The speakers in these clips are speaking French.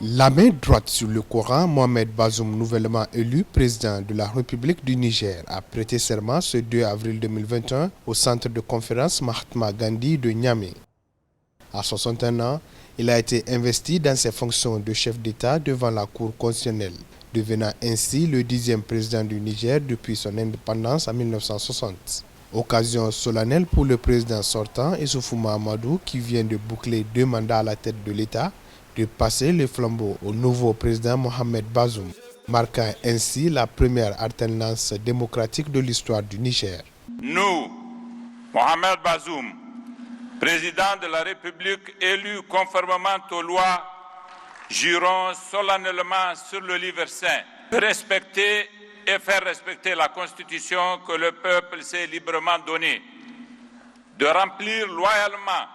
La main droite sur le Coran, Mohamed Bazoum, nouvellement élu président de la République du Niger, a prêté serment ce 2 avril 2021 au centre de conférence Mahatma Gandhi de Niamey. À 61 ans, il a été investi dans ses fonctions de chef d'État devant la Cour constitutionnelle, devenant ainsi le 10e président du Niger depuis son indépendance en 1960. Occasion solennelle pour le président sortant, Issoufou Mahamadou, qui vient de boucler 2 mandats à la tête de l'État, de passer le flambeau au nouveau président Mohamed Bazoum, marquant ainsi la première alternance démocratique de l'histoire du Niger. Nous, Mohamed Bazoum, président de la République élu conformément aux lois, jurons solennellement sur le livre saint de respecter et faire respecter la Constitution que le peuple s'est librement donnée, de remplir loyalement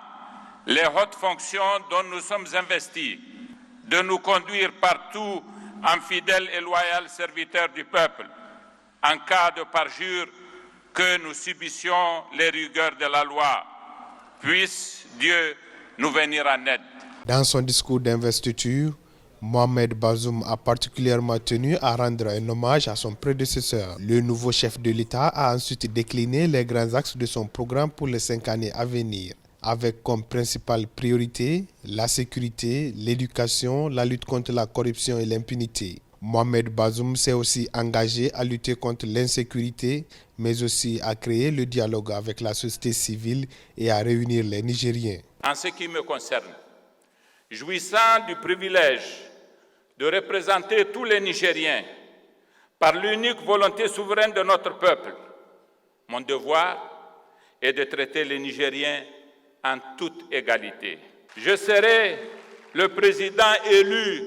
les hautes fonctions dont nous sommes investis, de nous conduire partout en fidèles et loyaux serviteurs du peuple, en cas de parjure que nous subissions les rigueurs de la loi. Puisse Dieu nous venir en aide. Dans son discours d'investiture, Mohamed Bazoum a particulièrement tenu à rendre un hommage à son prédécesseur. Le nouveau chef de l'État a ensuite décliné les grands axes de son programme pour les 5 années à venir, avec comme principale priorité la sécurité, l'éducation, la lutte contre la corruption et l'impunité. Mohamed Bazoum s'est aussi engagé à lutter contre l'insécurité, mais aussi à créer le dialogue avec la société civile et à réunir les Nigériens. En ce qui me concerne, jouissant du privilège de représenter tous les Nigériens par l'unique volonté souveraine de notre peuple, mon devoir est de traiter les Nigériens en toute égalité. Je serai le président élu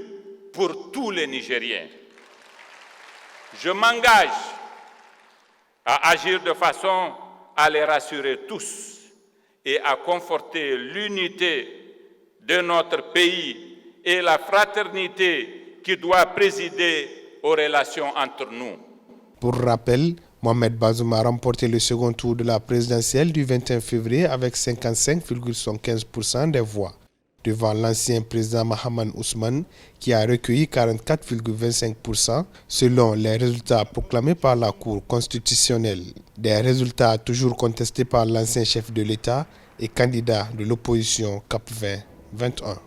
pour tous les Nigériens. Je m'engage à agir de façon à les rassurer tous et à conforter l'unité de notre pays et la fraternité qui doit présider aux relations entre nous. Pour rappel, Mohamed Bazoum a remporté le second tour de la présidentielle du 21 février avec 55,75% des voix, devant l'ancien président Mahaman Ousmane qui a recueilli 44,25% selon les résultats proclamés par la Cour constitutionnelle. Des résultats toujours contestés par l'ancien chef de l'État et candidat de l'opposition CAP 2021.